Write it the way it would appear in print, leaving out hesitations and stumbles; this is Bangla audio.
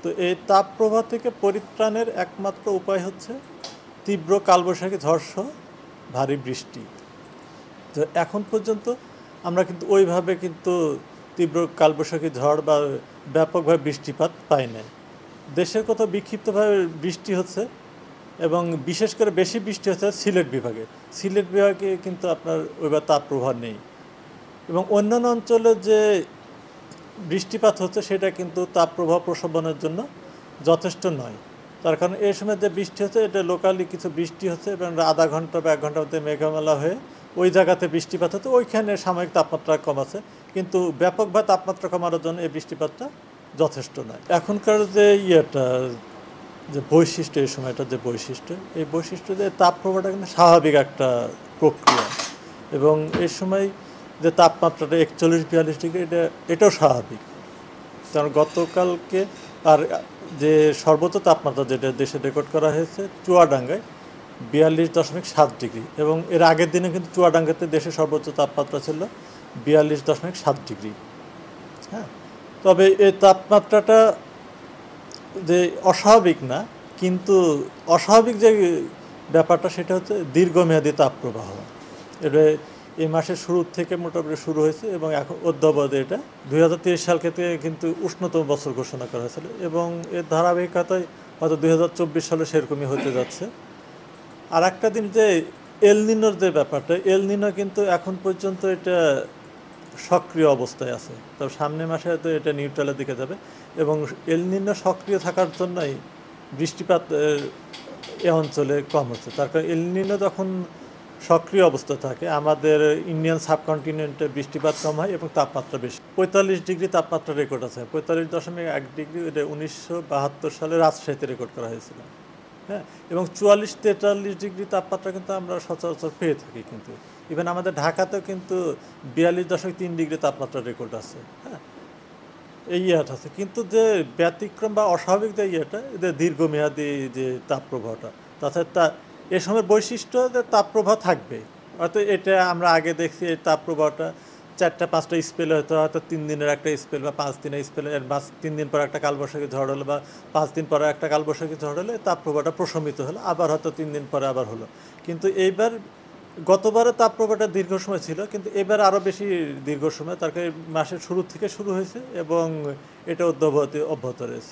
তো এই তাপপ্রবাহ থেকে পরিত্রাণের একমাত্র উপায় হচ্ছে তীব্র কালবৈশাখী ঝড়সহ ভারী বৃষ্টি। তো এখন পর্যন্ত আমরা কিন্তু ওইভাবে কিন্তু তীব্র কালবৈশাখী ঝড় বা ব্যাপকভাবে বৃষ্টিপাত পাই নাই। দেশের কোথাও বিক্ষিপ্তভাবে বৃষ্টি হচ্ছে এবং বিশেষ করে বেশি বৃষ্টি হচ্ছে সিলেট বিভাগে। সিলেট বিভাগে কিন্তু আপনার ওইবার তাপপ্রবাহ নেই এবং অন্যান্য অঞ্চলে যে বৃষ্টিপাত হচ্ছে সেটা কিন্তু তাপপ্রবাহ প্রশমনের জন্য যথেষ্ট নয়। তার কারণ এই সময় যে বৃষ্টি হচ্ছে এটা লোকালি কিছু বৃষ্টি হচ্ছে এবং আধা ঘন্টা বা 1 ঘন্টার মধ্যে মেঘমেলা হয়ে ওই জায়গাতে বৃষ্টিপাত হচ্ছে, ওইখানে সাময়িক তাপমাত্রা কমাচ্ছে, কিন্তু ব্যাপকভাবে তাপমাত্রা কমানোর জন্য এই বৃষ্টিপাতটা যথেষ্ট নয়। এখনকার যে যে বৈশিষ্ট্য, এই সময়টার যে বৈশিষ্ট্য, এই বৈশিষ্ট্য যে তাপপ্রবাহটা কিন্তু স্বাভাবিক একটা প্রক্রিয়া এবং এই সময় যে তাপমাত্রাটা 41-42 ডিগ্রি এটাও স্বাভাবিক। কারণ গতকালকে আর যে সর্বোচ্চ তাপমাত্রা যেটা দেশে রেকর্ড করা হয়েছে চুয়াডাঙ্গায় 42.7 ডিগ্রি এবং এর আগের দিনে কিন্তু চুয়াডাঙ্গাতে দেশের সর্বোচ্চ তাপমাত্রা ছিল 42.7 ডিগ্রি। হ্যাঁ, তবে এই তাপমাত্রাটা যে অস্বাভাবিক না, কিন্তু অস্বাভাবিক যে ব্যাপারটা সেটা হচ্ছে দীর্ঘমেয়াদী তাপপ্রবাহ। এটা এই মাসের শুরুর থেকে মোটামুটি শুরু হয়েছে এবং এখন অদ্যাবধি এটা 2023 সাল থেকে কিন্তু উষ্ণতম বছর ঘোষণা করা হয়েছিল এবং এর ধারাবাহিকতায় হয়তো 2024 সালে সেরকমই হতে যাচ্ছে। আর একটা দিন যে এল নিনোর যে ব্যাপারটা, এল নিনো কিন্তু এখন পর্যন্ত এটা সক্রিয় অবস্থায় আছে, তবে সামনের মাসে হয়তো এটা নিউট্রালের দিকে যাবে এবং এল নিনো সক্রিয় থাকার জন্যই বৃষ্টিপাত এ অঞ্চলে কম হচ্ছে। তার কারণ এল নিনো যখন সক্রিয় অবস্থা থাকে আমাদের ইন্ডিয়ান সাবকন্টিনেন্টে বৃষ্টিপাত কম হয় এবং তাপমাত্রা বেশি। 45 ডিগ্রি তাপমাত্রা রেকর্ড আছে, 45.1 ডিগ্রি এটা 1972 সালে রাজশাহীতে রেকর্ড করা হয়েছিল। হ্যাঁ, এবং 44-43 ডিগ্রি তাপমাত্রা কিন্তু আমরা সচরাচর পেয়ে থাকি, কিন্তু ইভেন আমাদের ঢাকাতেও কিন্তু 42.3 ডিগ্রি তাপমাত্রা রেকর্ড আছে। হ্যাঁ, এই ইয়েটা আছে, কিন্তু যে ব্যতিক্রম বা অস্বাভাবিক যে ইয়েটা এদের দীর্ঘমেয়াদী যে তাপপ্রবাহটা, তাছাড়া এ সময় বৈশিষ্ট্য যে তাপপ্রবাহ থাকবে। অর্থাৎ এটা আমরা আগে দেখছি এই তাপপ্রবাহটা 4-5টা স্পেলে হয়তো 3 দিনের একটা স্পেল বা 5 দিনের স্পেলে, 3 দিন পর একটা কালবৈশাখী ঝড় হলো বা 5 দিন পরে একটা কালবৈশাখী ঝড় হলে তাপপ্রবাহটা প্রশমিত হলো, আবার হয়তো 3 দিন পরে আবার হলো। কিন্তু এইবার গতবারে তাপপ্রবাহটা দীর্ঘ সময় ছিল, কিন্তু এবার আরও বেশি দীর্ঘ সময়, তার কারণ মাসের শুরু থেকে শুরু হয়েছে এবং এটা অব্যাহত রয়েছে।